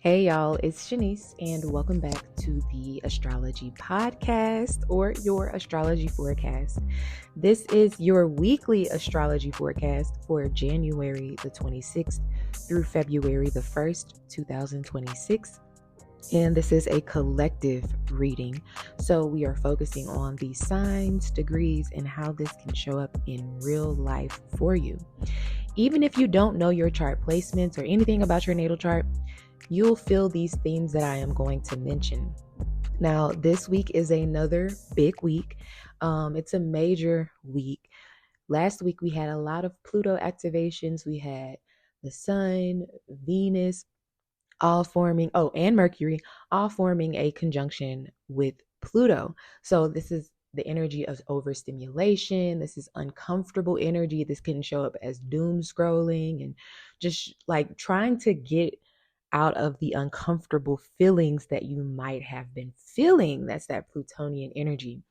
Hey y'all, it's Shanice, and welcome back to the Astrology Podcast or your astrology forecast. This is your weekly astrology forecast for January the 26th through February the 1st, 2026. And this is a collective reading. So we are focusing on the signs, degrees, and how this can show up in real life for you. Even if you don't know your chart placements or anything about your natal chart, you'll feel these themes that I am going to mention. Now, this week is another big week. It's a major week. Last week, we had a lot of Pluto activations. We had the Sun, Venus, and Mercury, all forming a conjunction with Pluto. So this is the energy of overstimulation. This is uncomfortable energy. This can show up as doom scrolling and just like trying to get out of the uncomfortable feelings that you might have been feeling. That's that Plutonian energy.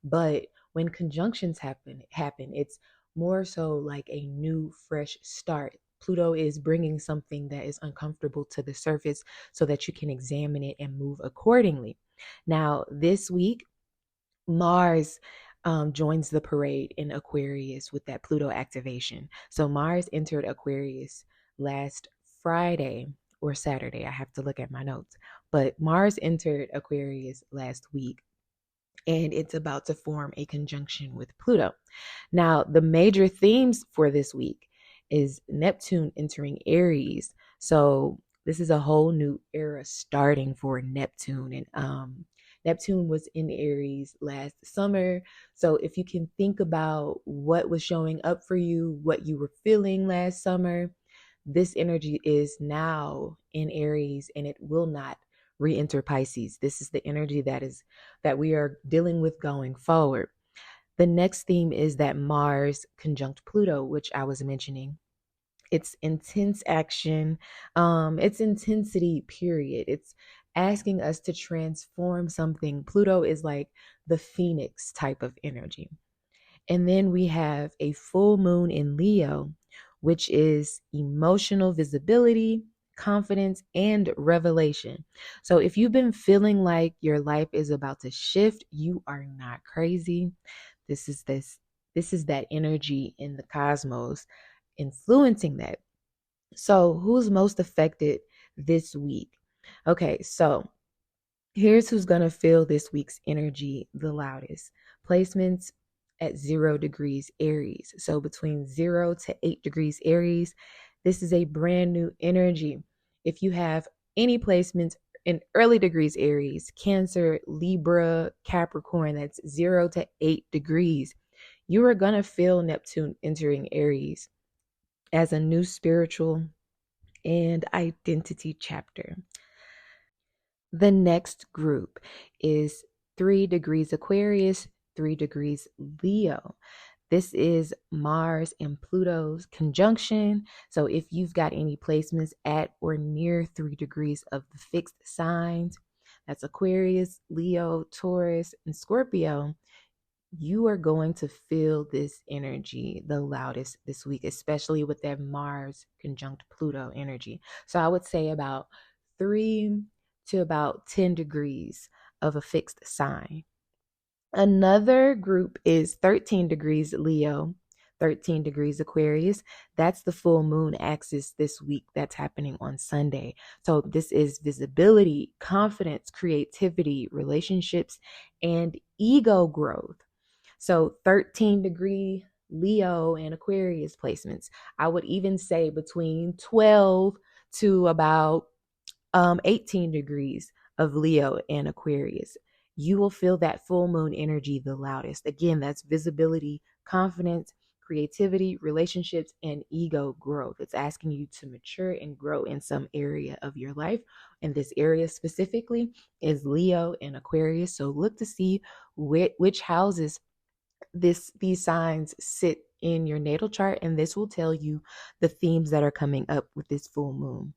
But when conjunctions happen, it's more so like a new, fresh start. Pluto is bringing something that is uncomfortable to the surface so that you can examine it and move accordingly. Now, this week, Mars joins the parade in Aquarius with that Pluto activation. So Mars entered Aquarius last Friday or Saturday. I have to look at my notes. But Mars entered Aquarius last week, and it's about to form a conjunction with Pluto. Now, the major themes for this week is Neptune entering Aries. So this is a whole new era starting for Neptune. And Neptune was in Aries last summer. So if you can think about what was showing up for you, what you were feeling last summer, this energy is now in Aries, and it will not re-enter Pisces. This is the energy that we are dealing with going forward. The next theme is that Mars conjunct Pluto, which I was mentioning. It's intense action. It's intensity, period. It's asking us to transform something. Pluto is like the phoenix type of energy. And then we have a full moon in Leo, which is emotional visibility, confidence, and revelation. So if you've been feeling like your life is about to shift, you are not crazy. This is that energy in the cosmos influencing that. So who's most affected this week? Okay, so here's who's going to feel this week's energy the loudest. Placements at 0 degrees Aries. So between 0 to 8 degrees Aries, this is a brand new energy. If you have any placements in early degrees Aries, Cancer, Libra, Capricorn, that's 0 to 8 degrees, you are going to feel Neptune entering Aries as a new spiritual and identity chapter. The next group is 3 degrees Aquarius, 3 degrees Leo. This is Mars and Pluto's conjunction. So if you've got any placements at or near 3 degrees of the fixed signs, that's Aquarius, Leo, Taurus, and Scorpio, you are going to feel this energy the loudest this week, especially with that Mars conjunct Pluto energy. So I would say about 3 to about 10 degrees of a fixed sign. Another group is 13 degrees Leo, 13 degrees Aquarius. That's the full moon axis this week that's happening on Sunday. So this is visibility, confidence, creativity, relationships, and ego growth. So 13-degree Leo and Aquarius placements. I would even say between 12 to about 18 degrees of Leo and Aquarius. You will feel that full moon energy the loudest. Again, that's visibility, confidence, creativity, relationships, and ego growth. It's asking you to mature and grow in some area of your life. And this area specifically is Leo and Aquarius. So look to see which houses these signs sit in your natal chart, and this will tell you the themes that are coming up with this full moon.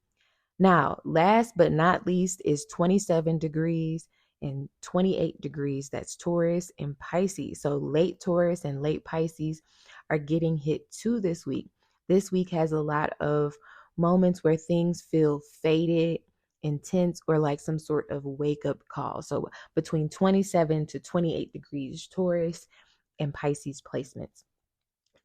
Now, last but not least is 27 degrees and 28 degrees. That's Taurus and Pisces. So late Taurus and late Pisces are getting hit too this week. This week has a lot of moments where things feel faded intense, or like some sort of wake up call. So between 27 to 28 degrees Taurus and Pisces placements.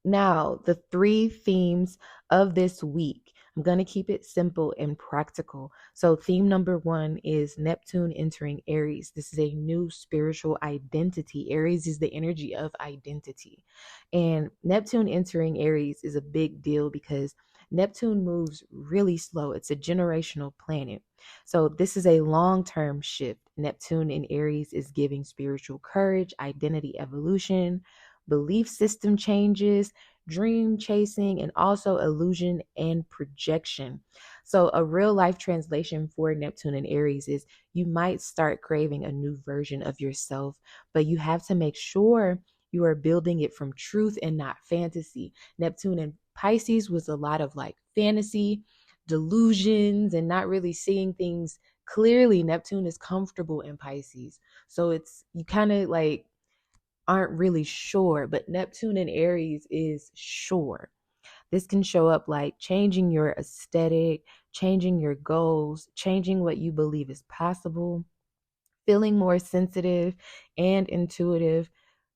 Now, the three themes of this week, I'm going to keep it simple and practical. So, theme number one is Neptune entering Aries. This is a new spiritual identity. Aries is the energy of identity. And Neptune entering Aries is a big deal because Neptune moves really slow. It's a generational planet. So, this is a long term shift. Neptune in Aries is giving spiritual courage, identity evolution, belief system changes, dream chasing, and also illusion and projection. So, a real life translation for Neptune and Aries is you might start craving a new version of yourself, but you have to make sure you are building it from truth and not fantasy. Neptune and Pisces was a lot of like fantasy, delusions, and not really seeing things clearly. Neptune is comfortable in Pisces. So, it's you kind of like aren't really sure, but Neptune in Aries is sure. This can show up like changing your aesthetic, changing your goals, changing what you believe is possible, feeling more sensitive and intuitive,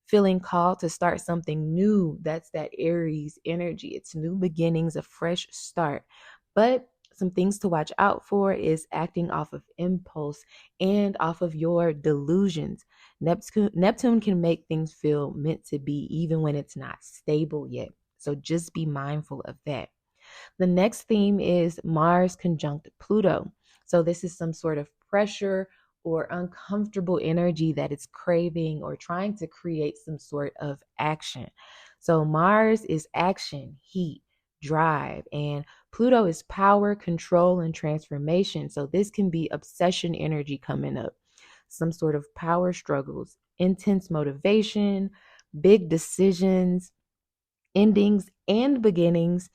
feeling called to start something new. That's that Aries energy. It's new beginnings, a fresh start. But some things to watch out for is acting off of impulse and off of your delusions. Neptune can make things feel meant to be even when it's not stable yet. So just be mindful of that. The next theme is Mars conjunct Pluto. So this is some sort of pressure or uncomfortable energy that it's craving or trying to create some sort of action. So Mars is action, heat, drive, and Pluto is power, control, and transformation. So this can be obsession energy coming up, some sort of power struggles, intense motivation, big decisions, endings and beginnings,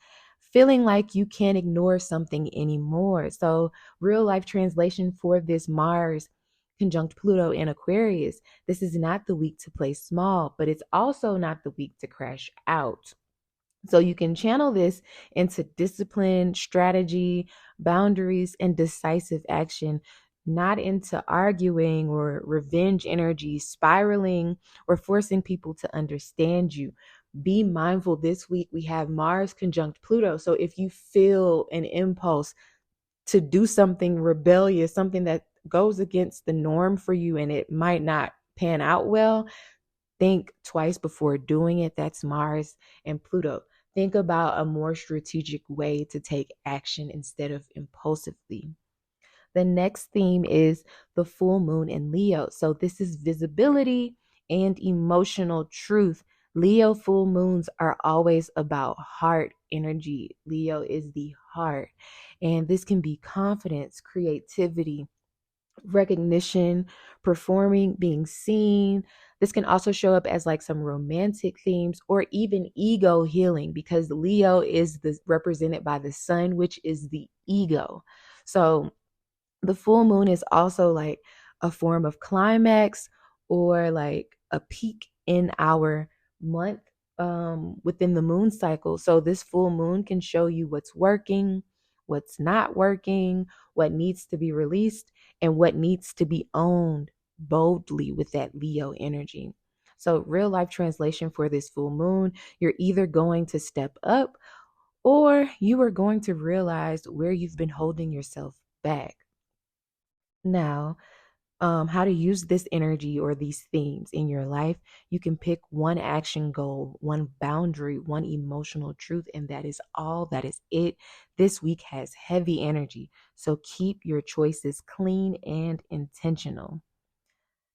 feeling like you can't ignore something anymore. So, real life translation for this Mars conjunct Pluto in Aquarius, this is not the week to play small, but it's also not the week to crash out. So you can channel this into discipline, strategy, boundaries, and decisive action, not into arguing or revenge energy, spiraling, or forcing people to understand you. Be mindful this week we have Mars conjunct Pluto. So if you feel an impulse to do something rebellious, something that goes against the norm for you and it might not pan out well, think twice before doing it. That's Mars and Pluto. Think about a more strategic way to take action instead of impulsively. The next theme is the full moon in Leo. So this is visibility and emotional truth. Leo full moons are always about heart energy. Leo is the heart. And this can be confidence, creativity, recognition, performing, being seen. This can also show up as like some romantic themes or even ego healing because Leo is represented by the sun, which is the ego. So the full moon is also like a form of climax or like a peak in our month within the moon cycle. So this full moon can show you what's working, what's not working, what needs to be released, and what needs to be owned boldly with that Leo energy. So real life translation for this full moon, you're either going to step up or you are going to realize where you've been holding yourself back. Now, how to use this energy or these themes in your life. You can pick one action goal, one boundary, one emotional truth, and that is all. That is it. This week has heavy energy, so keep your choices clean and intentional.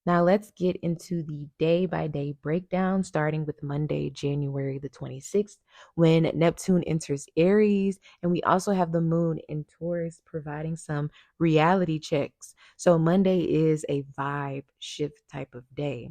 Now let's get into the day by day breakdown, starting with Monday, January the 26th, when Neptune enters Aries. And we also have the moon in Taurus providing some reality checks. So Monday is a vibe shift type of day.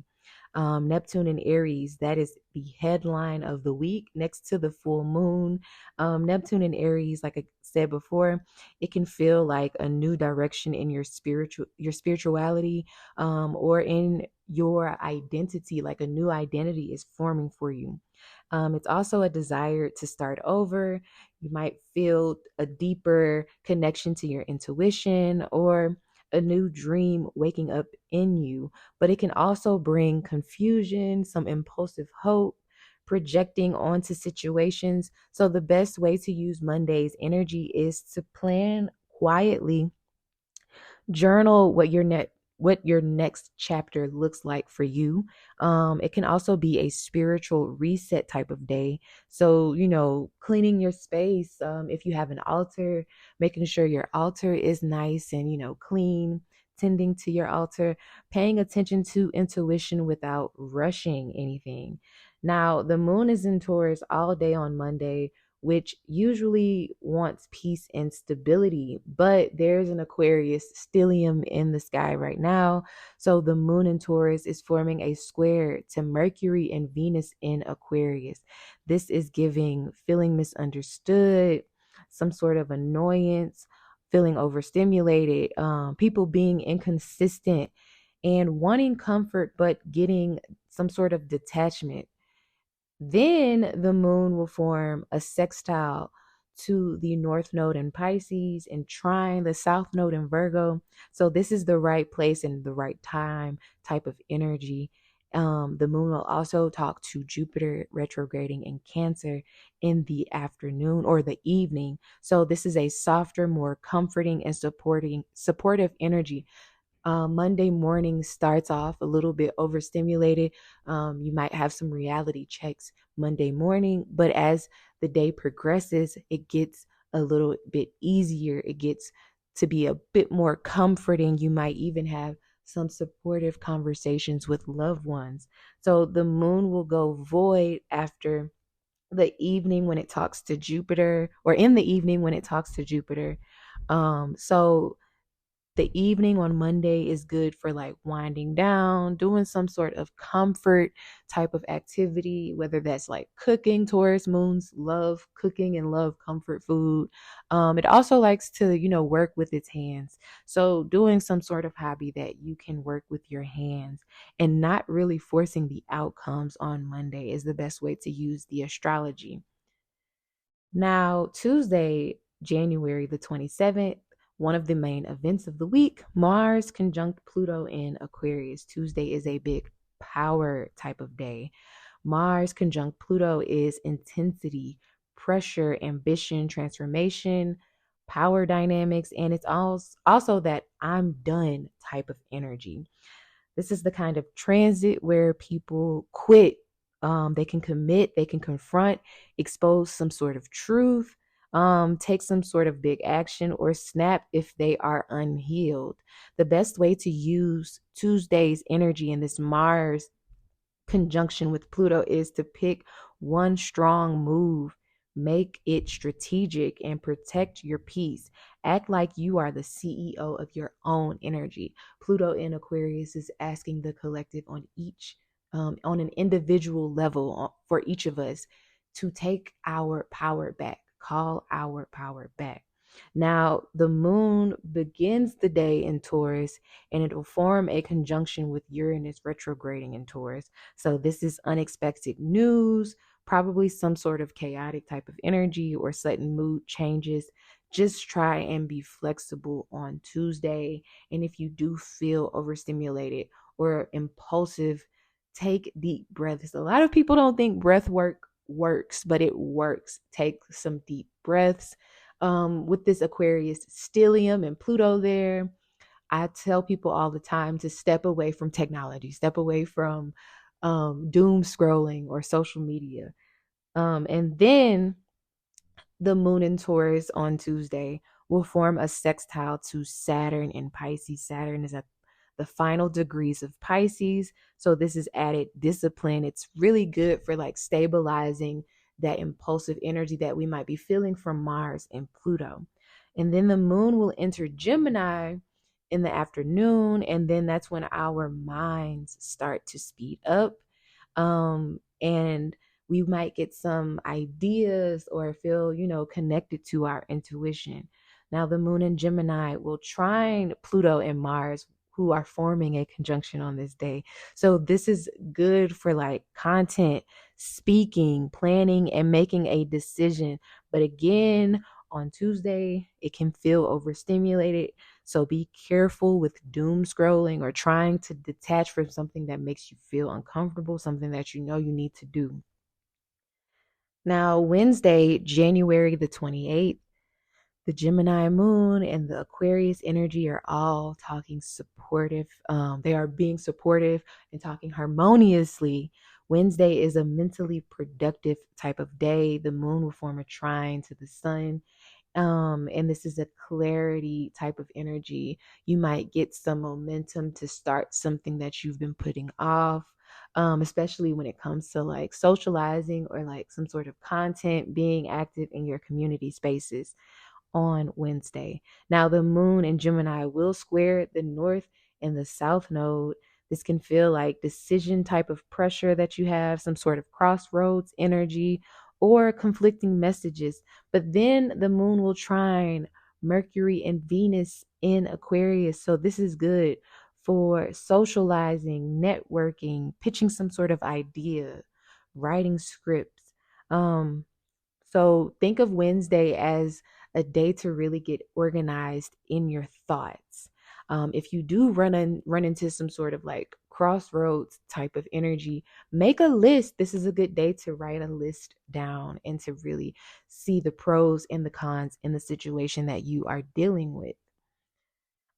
Neptune in Aries, that is the headline of the week next to the full moon. Neptune in Aries, like I said before, it can feel like a new direction in your spirituality, or in your identity, like a new identity is forming for you. It's also a desire to start over. You might feel a deeper connection to your intuition or a new dream waking up in you, but it can also bring confusion, some impulsive hope, projecting onto situations. So, the best way to use Monday's energy is to plan quietly, journal what your next chapter looks like for you. It can also be a spiritual reset type of day. So, cleaning your space, if you have an altar, making sure your altar is nice and, clean, tending to your altar, paying attention to intuition without rushing anything. Now, the moon is in Taurus all day on Monday, which usually wants peace and stability. But there's an Aquarius stellium in the sky right now. So the moon in Taurus is forming a square to Mercury and Venus in Aquarius. This is giving feeling misunderstood, some sort of annoyance, feeling overstimulated, people being inconsistent and wanting comfort, but getting some sort of detachment. Then the moon will form a sextile to the north node in Pisces and trine the south node in Virgo. So this is the right place and the right time type of energy. The moon will also talk to Jupiter retrograding in Cancer in the afternoon or the evening. So this is a softer, more comforting and supportive energy. Monday morning starts off a little bit overstimulated. You might have some reality checks Monday morning, but as the day progresses, it gets a little bit easier. It gets to be a bit more comforting. You might even have some supportive conversations with loved ones. So the moon will go void after the evening when it talks to Jupiter, or in the evening when it talks to Jupiter. So the evening on Monday is good for like winding down, doing some sort of comfort type of activity, whether that's like cooking. Taurus moons love cooking and love comfort food. It also likes to, work with its hands. So doing some sort of hobby that you can work with your hands and not really forcing the outcomes on Monday is the best way to use the astrology. Now, Tuesday, January the 27th, one of the main events of the week, Mars conjunct Pluto in Aquarius. Tuesday is a big power type of day. Mars conjunct Pluto is intensity, pressure, ambition, transformation, power dynamics, and it's also that I'm done type of energy. This is the kind of transit where people quit. They can commit, they can confront, expose some sort of truth, take some sort of big action, or snap if they are unhealed. The best way to use Tuesday's energy in this Mars conjunction with Pluto is to pick one strong move, make it strategic, and protect your peace. Act like you are the CEO of your own energy. Pluto in Aquarius is asking the collective on an individual level for each of us to take our power back, call our power back. Now, the moon begins the day in Taurus and it will form a conjunction with Uranus retrograding in Taurus. So, this is unexpected news, probably some sort of chaotic type of energy or sudden mood changes. Just try and be flexible on Tuesday. And if you do feel overstimulated or impulsive, take deep breaths. A lot of people don't think breath work works, but it works. Take some deep breaths. With this Aquarius stellium and Pluto there, I tell people all the time to step away from technology, step away from doom scrolling or social media. And then the moon in Taurus on Tuesday will form a sextile to Saturn in Pisces. Saturn is at the final degrees of Pisces. So this is added discipline. It's really good for like stabilizing that impulsive energy that we might be feeling from Mars and Pluto. And then the moon will enter Gemini in the afternoon, and then that's when our minds start to speed up. And we might get some ideas or feel, connected to our intuition. Now, the moon in Gemini will trine Pluto and Mars, who are forming a conjunction on this day. So this is good for like content, speaking, planning, and making a decision. But again, on Tuesday, it can feel overstimulated. So be careful with doom scrolling or trying to detach from something that makes you feel uncomfortable, something that you know you need to do. Now, Wednesday, January the 28th, the Gemini moon and the Aquarius energy are all talking supportive. They are being supportive and talking harmoniously. Wednesday is a mentally productive type of day. The moon will form a trine to the sun. And this is a clarity type of energy. You might get some momentum to start something that you've been putting off, especially when it comes to like socializing or like some sort of content, being active in your community spaces on Wednesday. Now, the moon in Gemini will square the north and the south node. This can feel like decision type of pressure that you have, some sort of crossroads energy or conflicting messages. But then the moon will trine Mercury and Venus in Aquarius. So this is good for socializing, networking, pitching some sort of idea, writing scripts. So think of Wednesday as a day to really get organized in your thoughts. If you do run into some sort of like crossroads type of energy, make a list. This is a good day to write a list down and to really see the pros and the cons in the situation that you are dealing with.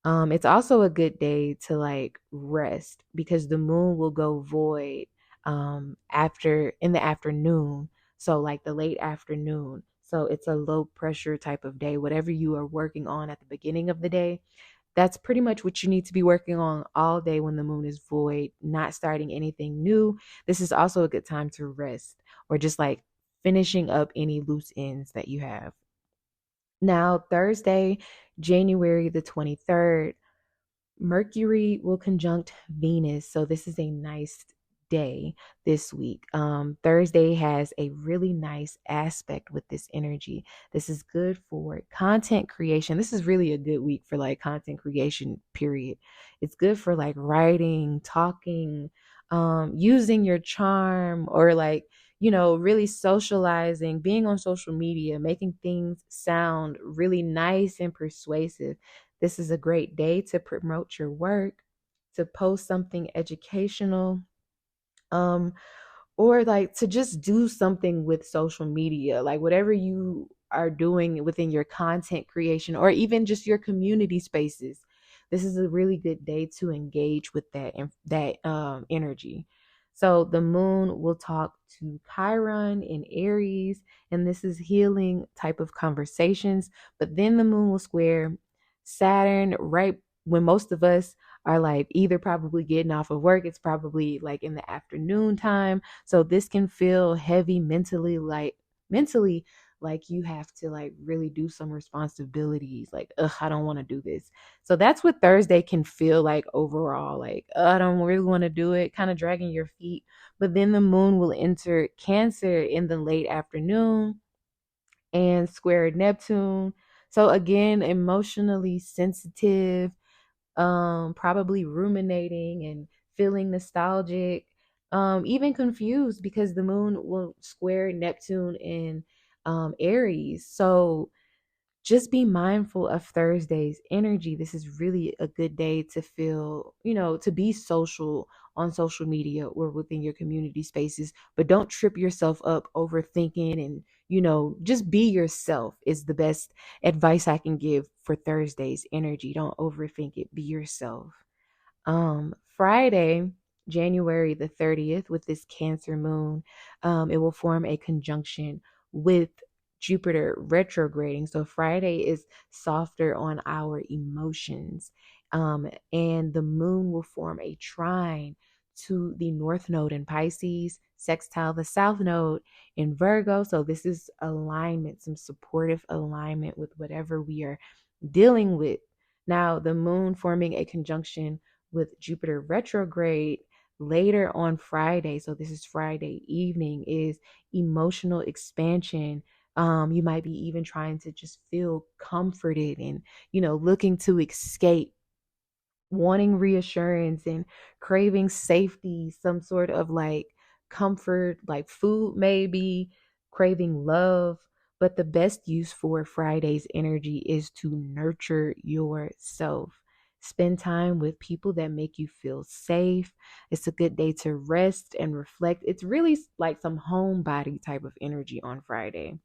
It's also a good day to like rest because the moon will go void after in the afternoon. So like the late afternoon. So it's a low pressure type of day. Whatever you are working on at the beginning of the day, that's pretty much what you need to be working on all day when the moon is void, not starting anything new. This is also a good time to rest or just like finishing up any loose ends that you have. Now, Thursday, January the 23rd, Mercury will conjunct Venus. So this is a nice day this week. Thursday has a really nice aspect with this energy. This is good for content creation. This is really a good week for like content creation, period. It's good for like writing, talking, using your charm or like, really socializing, being on social media, making things sound really nice and persuasive. This is a great day to promote your work, to post something educational, um, or like to just do something with social media, like whatever you are doing within your content creation or even just your community spaces. This is a really good day to engage with that energy. So the moon will talk to Chiron in Aries, and this is healing type of conversations. But then the moon will square Saturn right when most of us are like either probably getting off of work. It's probably like in the afternoon time. So this can feel heavy mentally like you have to like really do some responsibilities. Like, ugh, I don't want to do this. So that's what Thursday can feel like overall. Like, I don't really want to do it, kind of dragging your feet. But then the moon will enter Cancer in the late afternoon and square Neptune. So again, emotionally sensitive, probably ruminating and feeling nostalgic, even confused because the moon will square Neptune in Aries. So just be mindful of Thursday's energy. This is really a good day to feel, to be social on social media or within your community spaces, but don't trip yourself up overthinking and, just be yourself is the best advice I can give for Thursday's energy. Don't overthink it. Be yourself. Friday, January the 30th, with this Cancer moon, it will form a conjunction with Jupiter retrograding. So Friday is softer on our emotions. And the moon will form a trine to the north node in Pisces, sextile the south node in Virgo. So this is alignment, some supportive alignment with whatever we are dealing with Now, the moon forming a conjunction with Jupiter retrograde later on Friday, so this is Friday evening, is emotional expansion. You might be even trying to just feel comforted and, looking to escape, wanting reassurance and craving safety, some sort of like comfort, like food, maybe craving love. But the best use for Friday's energy is to nurture yourself. Spend time with people that make you feel safe. It's a good day to rest and reflect. It's really like some homebody type of energy on Friday.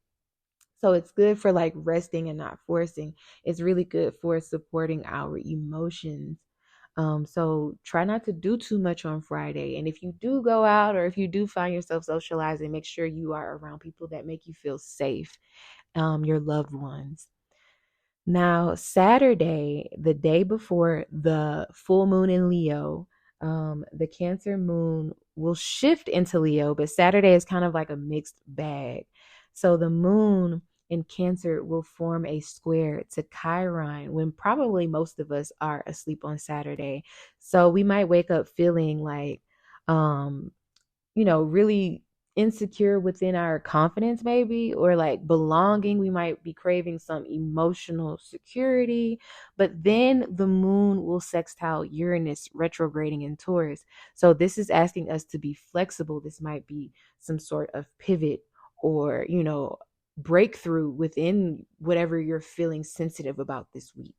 So it's good for like resting and not forcing. It's really good for supporting our emotions. So try not to do too much on Friday. And if you do go out or if you do find yourself socializing, make sure you are around people that make you feel safe, your loved ones. Now, Saturday, the day before the full moon in Leo, the Cancer moon will shift into Leo, but Saturday is kind of like a mixed bag. So the moon in Cancer will form a square to Chiron when probably most of us are asleep on Saturday. So we might wake up feeling like, um, really insecure within our confidence, maybe, or like belonging. We might be craving some emotional security, but then the moon will sextile Uranus retrograding in Taurus. So this is asking us to be flexible. This might be some sort of pivot or, breakthrough within whatever you're feeling sensitive about this week.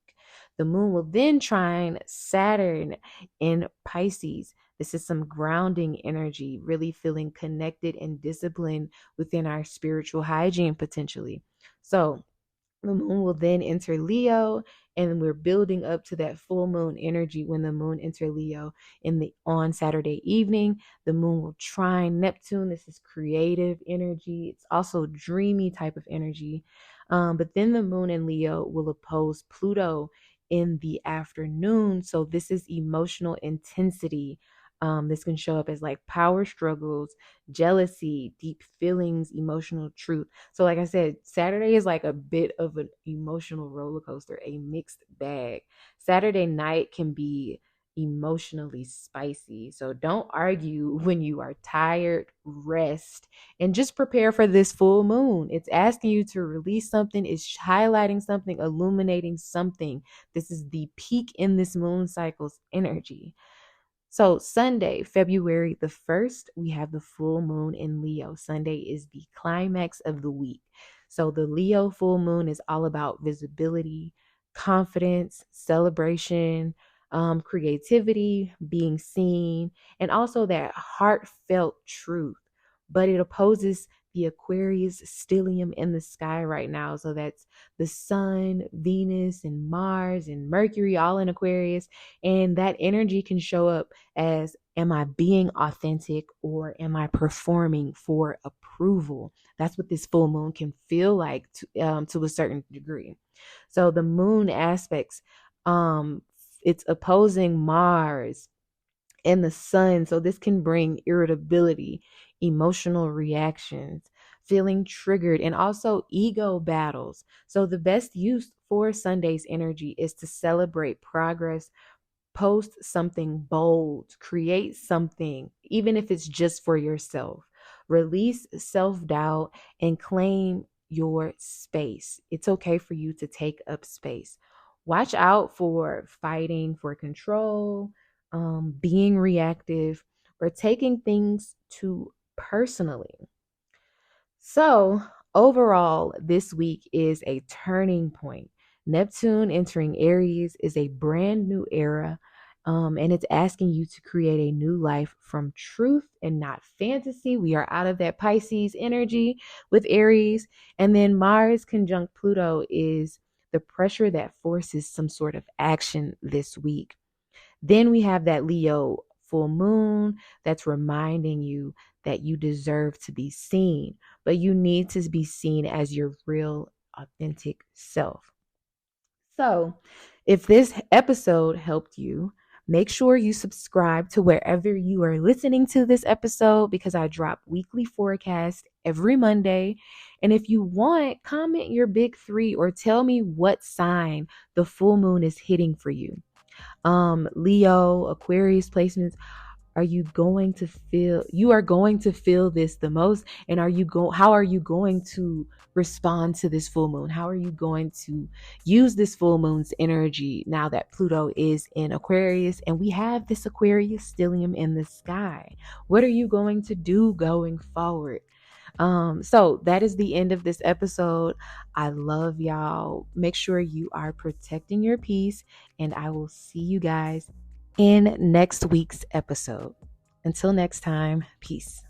The moon will then trine Saturn in Pisces. This is some grounding energy, really feeling connected and disciplined within our spiritual hygiene potentially. So the moon will then enter Leo, and we're building up to that full moon energy when the moon enter Leo on Saturday evening. The moon will trine Neptune. This is creative energy. It's also dreamy type of energy. But then the moon in Leo will oppose Pluto in the afternoon. So this is emotional intensity. This can show up as like power struggles, jealousy, deep feelings, emotional truth. So, like I said, Saturday is like a bit of an emotional roller coaster, a mixed bag. Saturday night can be emotionally spicy. So, don't argue when you are tired, rest, and just prepare for this full moon. It's asking you to release something, it's highlighting something, illuminating something. This is the peak in this moon cycle's energy. So Sunday, February the 1st, we have the full moon in Leo. Sunday is the climax of the week. So the Leo full moon is all about visibility, confidence, celebration, creativity, being seen, and also that heartfelt truth. But it opposes the Aquarius stellium in the sky right now. So that's the sun, Venus, and Mars, and Mercury all in Aquarius. And that energy can show up as, am I being authentic or am I performing for approval? That's what this full moon can feel like to a certain degree. So the moon aspects, it's opposing Mars and the sun. So this can bring irritability, emotional reactions, feeling triggered, and also ego battles. So the best use for Sunday's energy is to celebrate progress, post something bold, create something, even if it's just for yourself. Release self doubt and claim your space. It's okay for you to take up space. Watch out for fighting for control, being reactive, or taking things too personally. So, overall, this week is a turning point. Neptune entering Aries is a brand new era, and it's asking you to create a new life from truth and not fantasy. We are out of that Pisces energy with Aries. And then Mars conjunct Pluto is the pressure that forces some sort of action this week. Then we have that Leo full moon that's reminding you that you deserve to be seen, but you need to be seen as your real, authentic self. So, if this episode helped you, Make sure you subscribe to wherever you are listening to this episode because I drop weekly forecasts every Monday. And if you want, comment your big three or tell me what sign the full moon is hitting for you. Leo, Aquarius placements, you are going to feel this the most, and how are you going to respond to this full moon? How are you going to use this full moon's energy now that Pluto is in Aquarius and we have this Aquarius stellium in the sky? What are you going to do going forward? So that is the end of this episode. I love y'all. Make sure you are protecting your peace, and I will see you guys in next week's episode. Until next time, peace.